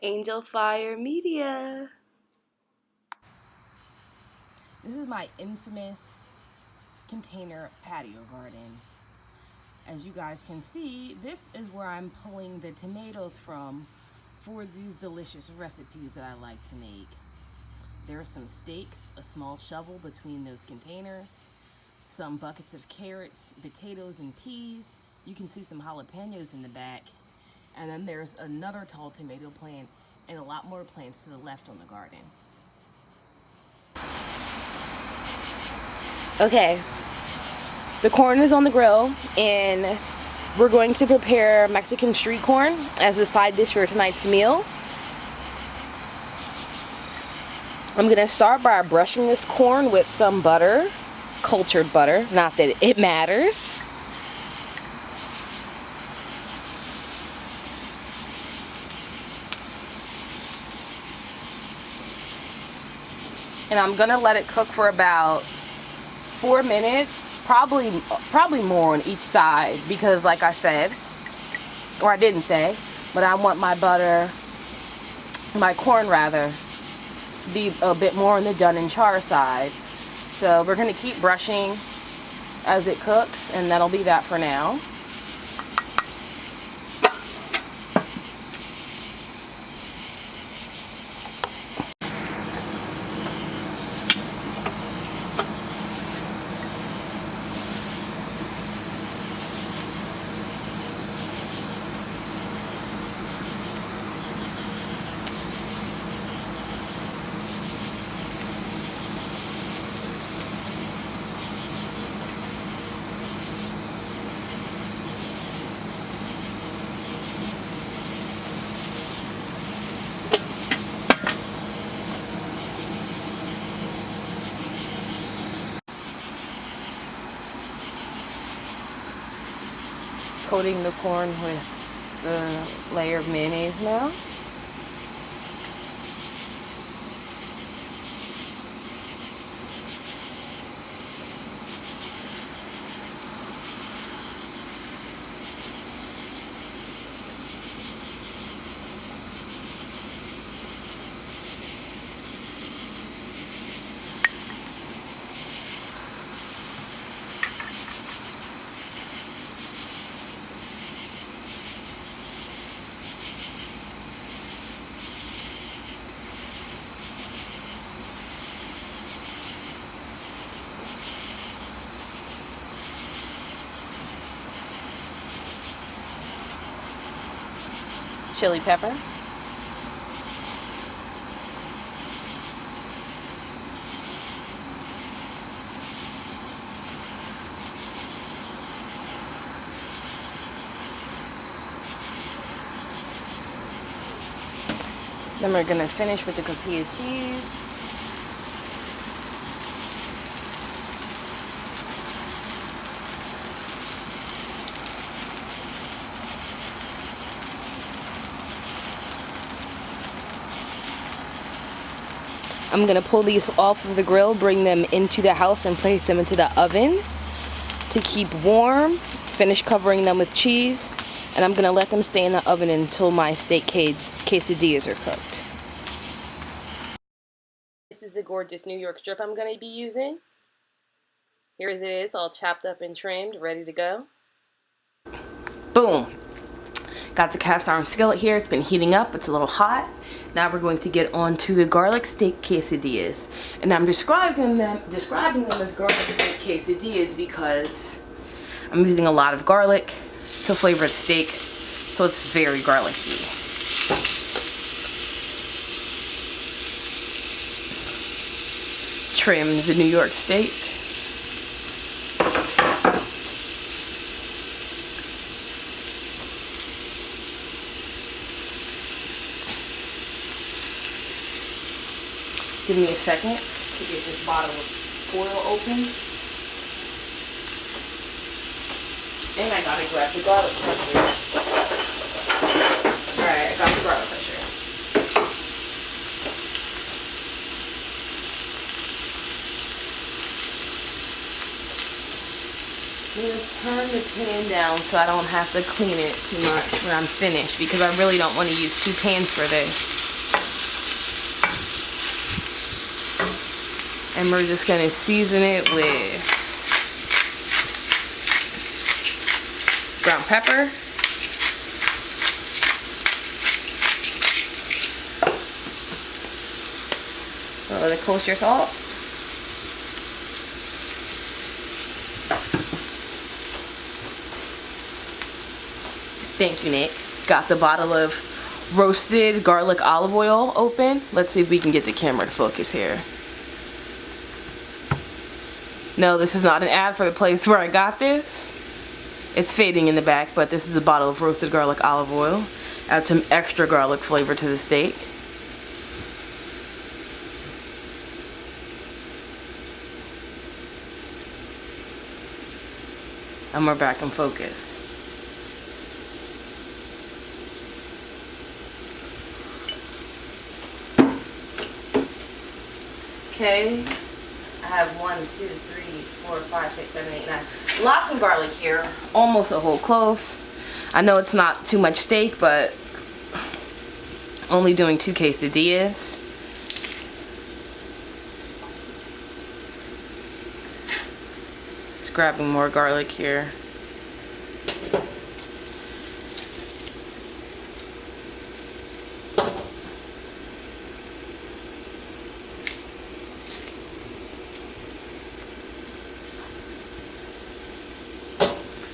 Angel Fire Media. This is my infamous container patio garden. As you guys can see, this is where I'm pulling the tomatoes from for these delicious recipes that I like to make. There are some steaks, a small shovel between those containers, some buckets of carrots, potatoes, and peas. You can see some jalapenos in the back. And then there's another tall tomato plant and a lot more plants to the left on the garden. Okay, the corn is on the grill and we're going to prepare Mexican street corn as a side dish for tonight's meal. I'm going to start by brushing this corn with some butter, cultured butter, not that it matters. And I'm going to let it cook for about 4 minutes, probably more on each side, because like I said, or I didn't say, but I want my corn rather, to be a bit more on the done and char side. So we're going to keep brushing as it cooks, and that'll be that for now. Coating the corn with the layer of mayonnaise now. Chili pepper. Then we're going to finish with the tortilla cheese. I'm going to pull these off of the grill, bring them into the house, and place them into the oven to keep warm. Finish covering them with cheese, and I'm going to let them stay in the oven until my steak quesadillas are cooked. This is the gorgeous New York strip I'm going to be using. Here it is, all chopped up and trimmed, ready to go. Boom! Got the cast iron skillet here. It's been heating up. It's a little hot. Now we're going to get on to the garlic steak quesadillas. And I'm describing them as garlic steak quesadillas because I'm using a lot of garlic to flavor the steak. So it's very garlicky. Trim the New York steak. Give me a second to get this bottle of oil open. And I gotta grab the garlic pressure. Alright, I got the garlic pressure. I'm gonna turn the pan down so I don't have to clean it too much when I'm finished, because I really don't want to use 2 pans for this. And we're just gonna season it with ground pepper, a little bit of kosher salt, thank you, Nick. Got the bottle of roasted garlic olive oil open. Let's see if we can get the camera to focus here. No, this is not an ad for the place where I got this. It's fading in the back, but this is a bottle of roasted garlic olive oil. Add some extra garlic flavor to the steak. And we're back in focus. Okay, I have 1, 2, 3, 4, 5, 6, 7, 8, 9. Lots of garlic here, almost a whole clove. I know it's not too much steak, but only doing 2 quesadillas. Just grabbing more garlic here.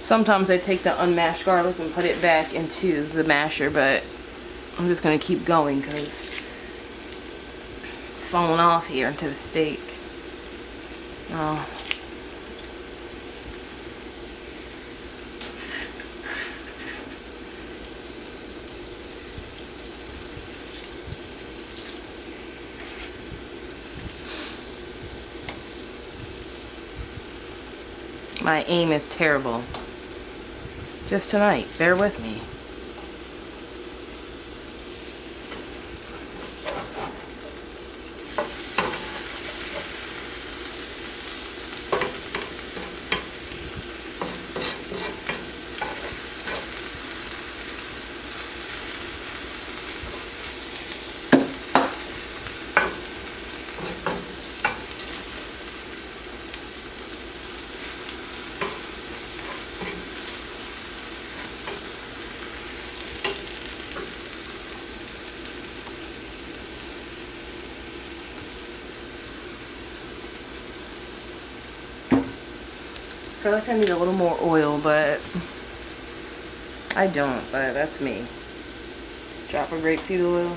Sometimes I take the unmashed garlic and put it back into the masher, but I'm just going to keep going because it's falling off here into the steak. Oh. My aim is terrible. Just tonight, bear with me. I feel like I need a little more oil, but I don't, but that's me. Drop of grapeseed oil.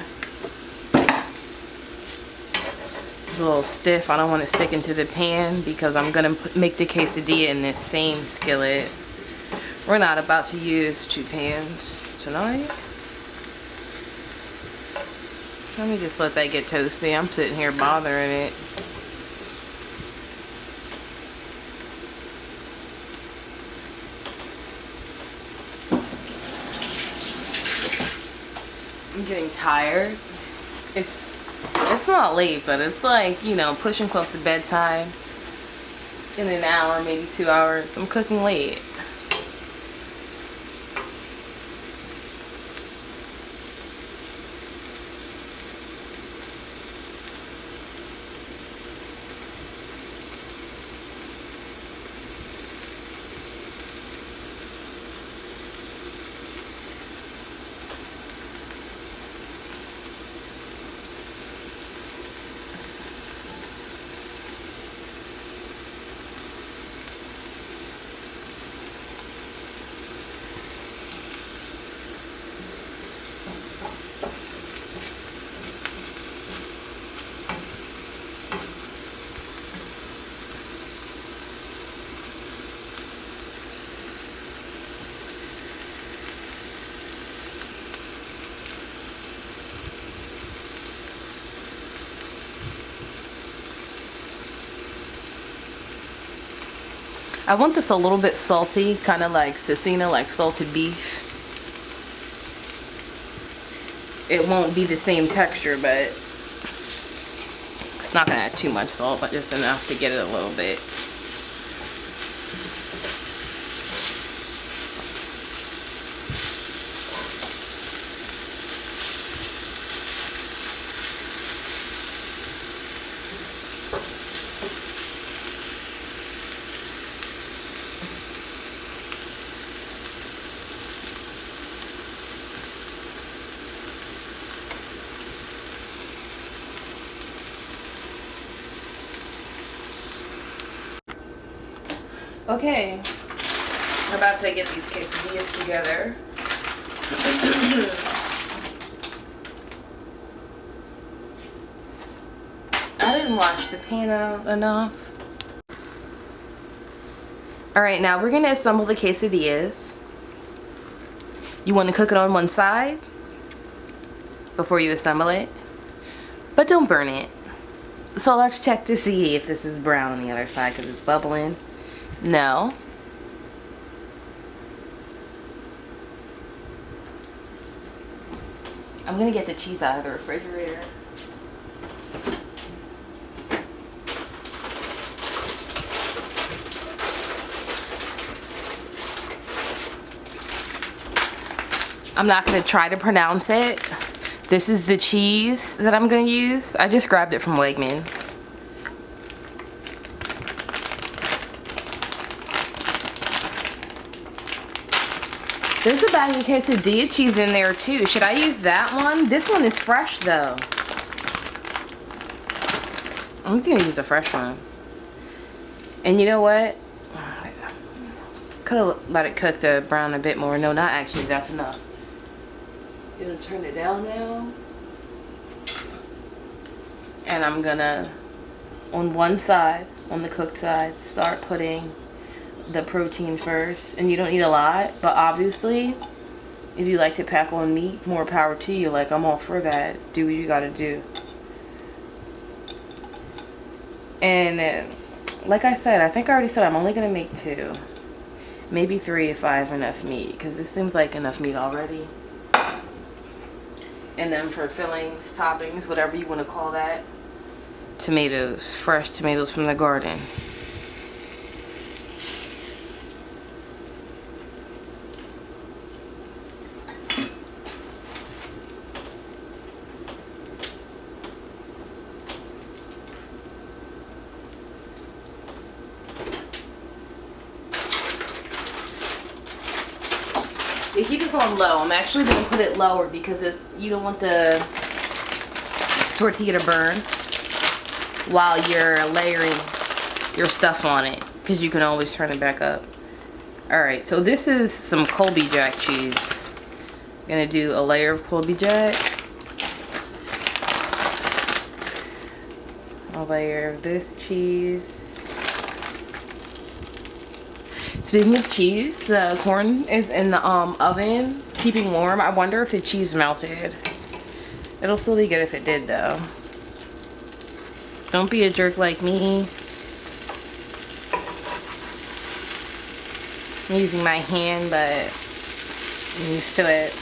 It's a little stiff. I don't want to stick into the pan because I'm going to make the quesadilla in this same skillet. We're not about to use 2 pans tonight. Let me just let that get toasty. I'm sitting here bothering it. I'm getting tired. It's not late, but it's like, you know, pushing close to bedtime. In an hour, maybe 2 hours. I'm cooking late. I want this a little bit salty, kind of like cecina, like salted beef. It won't be the same texture, but it's not going to add too much salt, but just enough to get it a little bit. Okay, I'm about to get these quesadillas together. I didn't wash the pan out enough. Alright, now we're gonna assemble the quesadillas. You want to cook it on one side before you assemble it, but don't burn it. So let's check to see if this is brown on the other side because it's bubbling. No. I'm gonna get the cheese out of the refrigerator. I'm not gonna try to pronounce it. This is the cheese that I'm gonna use. I just grabbed it from Wegmans. There's a bag of quesadilla cheese in there too. Should I use that one? This one is fresh though. I'm just gonna use the fresh one. And you know what? Could have let it cook the brown a bit more. No, not actually. That's enough. Gonna turn it down now. And I'm gonna, on one side, on the cooked side, start putting the protein first. And you don't need a lot, but obviously if you like to pack on meat, more power to you. Like, I'm all for that. Do what you gotta do. And like I said, I think I already said I'm only gonna make 2, maybe 3 if I have enough meat, because this seems like enough meat already. And then for fillings, toppings, whatever you want to call that, tomatoes, fresh tomatoes from the garden. The heat is on low. I'm actually going to put it lower because you don't want the tortilla to burn while you're layering your stuff on it, because you can always turn it back up. Alright, so this is some Colby Jack cheese. I'm going to do a layer of Colby Jack. A layer of this cheese. Speaking of cheese, the corn is in the oven, keeping warm. I wonder if the cheese melted. It'll still be good if it did, though. Don't be a jerk like me. I'm using my hand, but I'm used to it.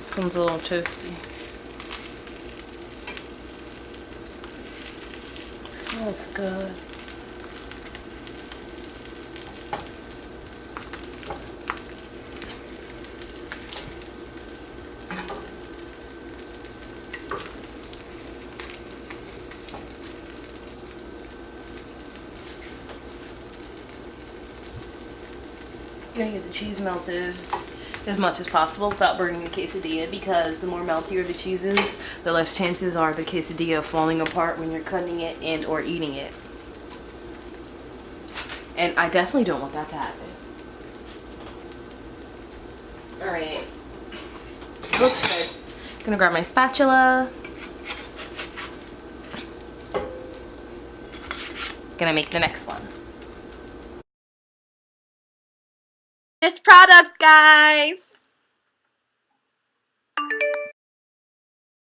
This one's a little toasty. Smells good. Gonna get the cheese melted as much as possible without burning the quesadilla, because the more meltier the cheese is, the less chances are the quesadilla falling apart when you're cutting it and or eating it. And I definitely don't want that to happen. Alright. Looks good. Gonna grab my spatula. Gonna make the next one. This product, guys.